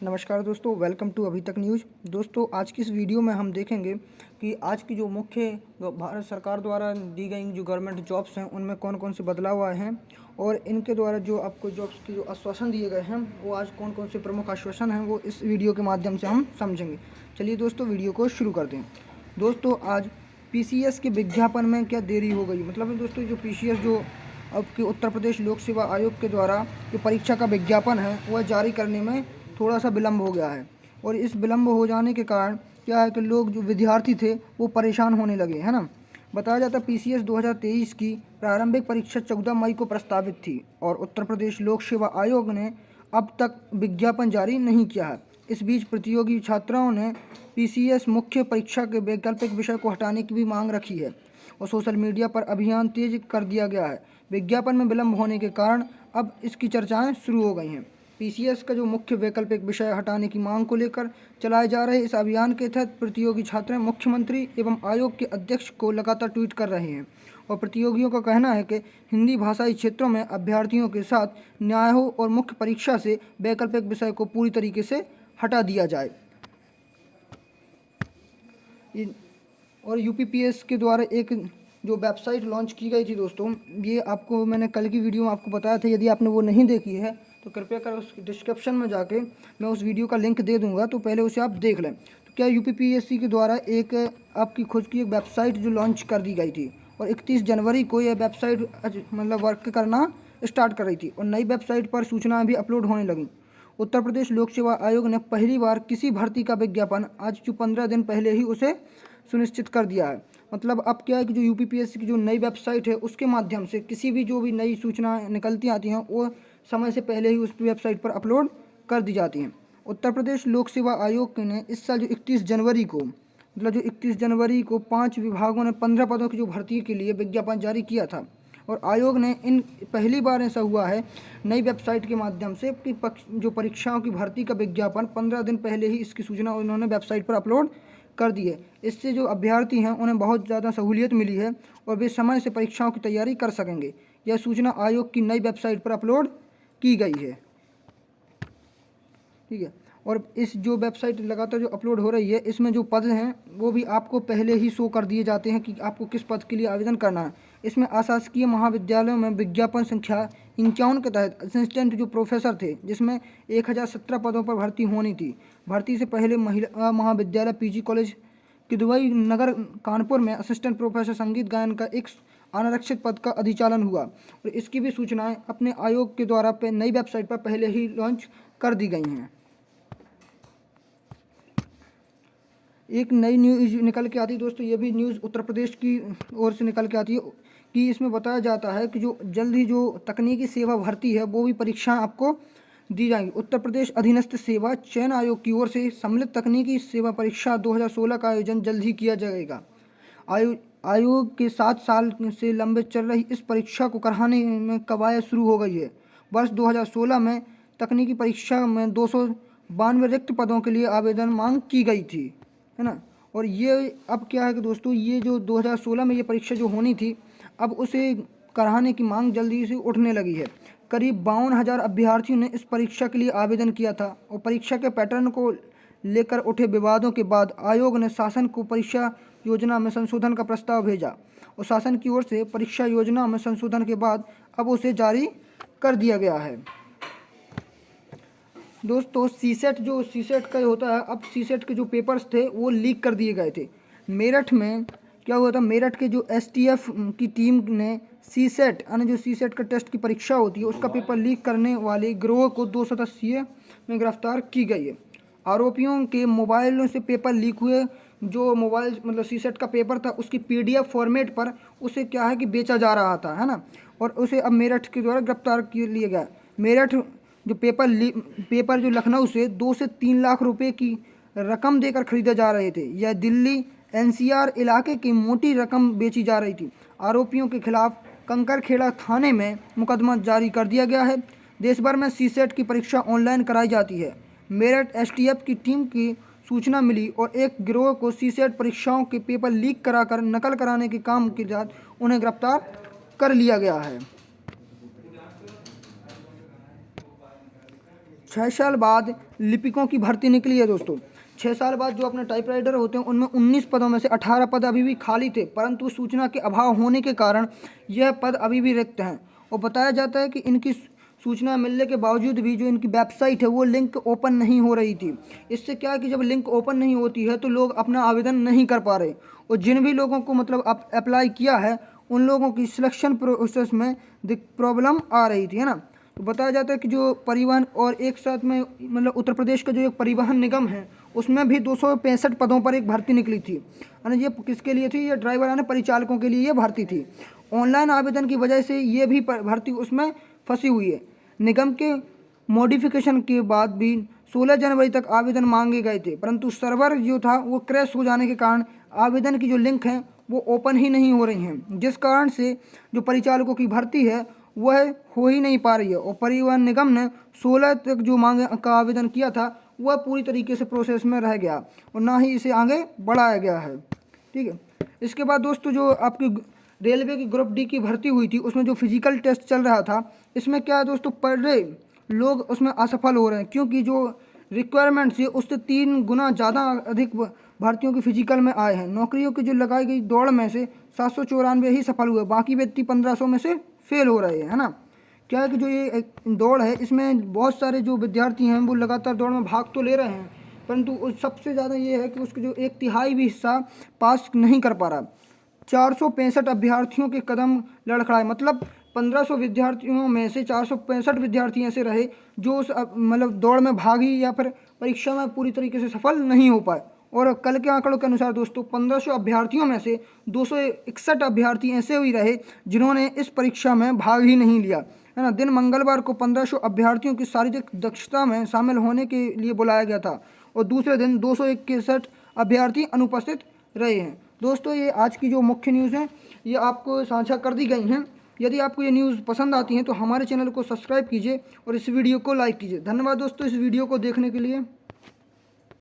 नमस्कार दोस्तों, welcome to अभी तक न्यूज़। दोस्तों, आज की इस वीडियो में हम देखेंगे कि आज की जो मुख्य भारत सरकार द्वारा दी गई जो गवर्नमेंट जॉब्स हैं उनमें कौन कौन से बदलाव आए हैं और इनके द्वारा जो आपको जॉब्स की जो आश्वासन दिए गए हैं वो आज कौन कौन से प्रमुख आश्वासन हैं वो इस वीडियो के माध्यम से हम समझेंगे। चलिए दोस्तों, वीडियो को शुरू कर दें। दोस्तों, आज PCS के विज्ञापन में क्या देरी हो गई, मतलब दोस्तों जो PCS जो अब के उत्तर प्रदेश लोक सेवा आयोग के द्वारा जो परीक्षा का विज्ञापन है वह जारी करने में थोड़ा सा विलम्ब हो गया है। और इस विलम्ब हो जाने के कारण क्या है कि लोग जो विद्यार्थी थे वो परेशान होने लगे, है ना। बताया जाता PCS 2023 की प्रारंभिक परीक्षा 14 मई को प्रस्तावित थी और उत्तर प्रदेश लोक सेवा आयोग ने अब तक विज्ञापन जारी नहीं किया है। इस बीच प्रतियोगी छात्राओं ने PCS मुख्य परीक्षा के वैकल्पिक विषय को हटाने की भी मांग रखी है और सोशल मीडिया पर अभियान तेज कर दिया गया है। विज्ञापन में विलम्ब होने के कारण अब इसकी चर्चाएं शुरू हो गई हैं। PCS का जो मुख्य वैकल्पिक विषय हटाने की मांग को लेकर चलाए जा रहे इस अभियान के तहत प्रतियोगी छात्र मुख्यमंत्री एवं आयोग के अध्यक्ष को लगातार ट्वीट कर रहे हैं और प्रतियोगियों का कहना है कि हिंदी भाषाई क्षेत्रों में अभ्यर्थियों के साथ न्याय हो और मुख्य परीक्षा से वैकल्पिक विषय को पूरी तरीके से हटा दिया जाए। और UPPS के द्वारा एक जो वेबसाइट लॉन्च की गई थी दोस्तों, ये आपको मैंने कल की वीडियो में आपको बताया था। यदि आपने वो नहीं देखी है तो कृपया कर उस डिस्क्रिप्शन में जाके मैं उस वीडियो का लिंक दे दूंगा, तो पहले उसे आप देख लें। तो क्या UPPSC के द्वारा एक आपकी खुद की एक वेबसाइट जो लॉन्च कर दी गई थी और 31 जनवरी को यह वेबसाइट मतलब वर्क करना स्टार्ट कर रही थी और नई वेबसाइट पर सूचनाएँ भी अपलोड होने लगीं। उत्तर प्रदेश लोक सेवा आयोग ने पहली बार किसी भर्ती का विज्ञापन आज जो 15 दिन पहले ही उसे सुनिश्चित कर दिया है। मतलब अब क्या है कि जो UPPSC की जो नई वेबसाइट है उसके माध्यम से किसी भी जो भी नई सूचना निकलती आती हैं वो समय से पहले ही उस वेबसाइट पर अपलोड कर दी जाती हैं। उत्तर प्रदेश लोक सेवा आयोग ने इस साल जो 31 जनवरी को मतलब जो 31 जनवरी को 5 विभागों ने 15 पदों की जो भर्ती के लिए विज्ञापन जारी किया था और आयोग ने इन पहली बार ऐसा हुआ है नई वेबसाइट के माध्यम से कि जो परीक्षाओं की भर्ती का विज्ञापन 15 दिन पहले ही इसकी सूचना उन्होंने वेबसाइट पर अपलोड कर दी है। इससे जो अभ्यर्थी हैं उन्हें बहुत ज़्यादा सहूलियत मिली है और वे समय से परीक्षाओं की तैयारी कर सकेंगे। यह सूचना आयोग की नई वेबसाइट पर अपलोड की गई है, ठीक है। और इस जो वेबसाइट लगातार जो अपलोड हो रही है इसमें जो पद हैं वो भी आपको पहले ही शो कर दिए जाते हैं कि आपको किस पद के लिए आवेदन करना है। इसमें अशासकीय महाविद्यालयों में विज्ञापन संख्या 51 के तहत असिस्टेंट जो प्रोफेसर थे जिसमें 1017 पदों पर भर्ती होनी थी। भर्ती से पहले महिला महाविद्यालय PG कॉलेज किदवई नगर कानपुर में असिस्टेंट प्रोफेसर संगीत गायन का एक अनारक्षित पद का अधिचालन हुआ और इसकी भी सूचनाएं अपने आयोग के द्वारा नई वेबसाइट पर पहले ही लॉन्च कर दी गई हैं। एक नई न्यूज़ निकल के आती है दोस्तों, ये भी न्यूज़ उत्तर प्रदेश की ओर से निकल के आती है कि इसमें बताया जाता है कि जो जल्द ही जो तकनीकी सेवा भर्ती है वो भी परीक्षाएं आपको दी जाएंगी। उत्तर प्रदेश अधीनस्थ सेवा चयन आयोग की ओर से सम्मिलित तकनीकी सेवा परीक्षा 2016 का आयोजन जल्द ही किया जाएगा। आयोग के 7 साल से लंबित चल रही इस परीक्षा को कराने में कवायद शुरू हो गई है। वर्ष 2016 में तकनीकी परीक्षा में 292 रिक्त पदों के लिए आवेदन मांग की गई थी, है ना। और ये अब क्या है कि दोस्तों ये जो 2016 में ये परीक्षा जो होनी थी अब उसे कराने की मांग जल्दी से उठने लगी है। करीब 52,000 अभ्यर्थियों ने इस परीक्षा के लिए आवेदन किया था और परीक्षा के पैटर्न को लेकर उठे विवादों के बाद आयोग ने शासन को परीक्षा योजना में संशोधन का प्रस्ताव भेजा और शासन की ओर से परीक्षा योजना में संशोधन के बाद अब उसे जारी कर दिया गया है। दोस्तों, सीसेट का होता है, अब सीसेट के जो पेपर्स थे वो लीक कर दिए गए थे। मेरठ में क्या हुआ था, मेरठ के जो STF की टीम ने सीसेट यानी जो सीसेट का टेस्ट की परीक्षा होती है उसका पेपर लीक करने वाले गिरोह को 2 सदस्यीय में गिरफ्तार की गई है। आरोपियों के मोबाइलों से पेपर लीक हुए, जो मोबाइल मतलब सीसेट का पेपर था उसकी PDF फॉर्मेट पर उसे क्या है कि बेचा जा रहा था, है ना। और उसे अब मेरठ के द्वारा गिरफ्तार कर लिया गया। मेरठ जो पेपर जो लखनऊ से 2 से 3 लाख रुपए की रकम देकर खरीदे जा रहे थे, यह दिल्ली NCR इलाके की मोटी रकम बेची जा रही थी। आरोपियों के खिलाफ कंकरखेड़ा थाने में मुकदमा जारी कर दिया गया है। देश भर में सीसेट की परीक्षा ऑनलाइन कराई जाती है। मेरठ STF की टीम की सूचना मिली और एक गिरोह को सीसेट परीक्षाओं के पेपर लीक कराकर नकल कराने के काम के साथ उन्हें गिरफ्तार कर लिया गया है। 6 साल बाद लिपिकों की भर्ती निकली है दोस्तों। 6 साल बाद जो अपने टाइपराइटर होते हैं उनमें 19 पदों में से 18 पद अभी भी खाली थे, परंतु सूचना के अभाव होने के कारण यह पद अभी भी रिक्त हैं। और बताया जाता है कि इनकी सूचना मिलने के बावजूद भी जो इनकी वेबसाइट है वो लिंक ओपन नहीं हो रही थी। इससे क्या है कि जब लिंक ओपन नहीं होती है तो लोग अपना आवेदन नहीं कर पा रहे, और जिन भी लोगों को मतलब अप्लाई किया है उन लोगों की सिलेक्शन प्रोसेस में प्रॉब्लम आ रही थी, है ना। तो बताया जाता है कि जो परिवहन और एक साथ में मतलब उत्तर प्रदेश का जो एक परिवहन निगम है उसमें भी 265 पदों पर एक भर्ती निकली थी, है ना। ये किसके लिए थी? ये ड्राइवर यानी परिचालकों के लिए ये भर्ती थी। ऑनलाइन आवेदन की वजह से ये भी भर्ती उसमें फंसी हुई है। निगम के मॉडिफिकेशन के बाद भी 16 जनवरी तक आवेदन मांगे गए थे, परंतु सर्वर जो था वो क्रैश हो जाने के कारण आवेदन की जो लिंक है वो ओपन ही नहीं हो रही हैं, जिस कारण से जो परिचालकों की भर्ती है वह हो ही नहीं पा रही है। और परिवहन निगम ने 16 तक जो मांगे का आवेदन किया था वह पूरी तरीके से प्रोसेस में रह गया और ना ही इसे आगे बढ़ाया गया है। ठीक है। इसके बाद दोस्तों जो आपकी रेलवे की ग्रुप डी की भर्ती हुई थी उसमें जो फिजिकल टेस्ट चल रहा था, इसमें क्या है दोस्तों, पर डे लोग उसमें असफल हो रहे हैं, क्योंकि जो रिक्वायरमेंट थी उससे 3 गुना ज़्यादा अधिक भारतीयों की फिजिकल में आए हैं। नौकरियों की जो लगाई गई दौड़ में से 794 ही सफल हुए, बाकी व्यक्ति 1500 में से फेल हो रहे हैं, है ना। क्या है कि जो ये दौड़ है इसमें बहुत सारे जो विद्यार्थी हैं वो लगातार दौड़ में भाग तो ले रहे हैं, परंतु उस सबसे ज़्यादा ये है कि उसके जो 1/3 भी हिस्सा पास नहीं कर पा रहा। 465 अभ्यर्थियों के कदम लड़खड़ाए, मतलब 1500 विद्यार्थियों में से 465 विद्यार्थी ऐसे रहे जो उस मतलब दौड़ में भागी या फिर परीक्षा में पूरी तरीके से सफल नहीं हो पाए। और कल के आंकड़ों के अनुसार दोस्तों 1500 अभ्यर्थियों में से 261 अभ्यर्थी ऐसे हुई रहे जिन्होंने इस परीक्षा में भाग ही नहीं लिया, है ना। दिन मंगलवार को 1500 अभ्यर्थियों की शारीरिक दक्षता में शामिल होने के लिए बुलाया गया था और दूसरे दिन 261 अभ्यर्थी अनुपस्थित रहे हैं। दोस्तों ये आज की जो मुख्य न्यूज़ है ये आपको साझा कर दी गई हैं। यदि आपको ये न्यूज़ पसंद आती है तो हमारे चैनल को सब्सक्राइब कीजिए और इस वीडियो को लाइक कीजिए। धन्यवाद दोस्तों इस वीडियो को देखने के लिए।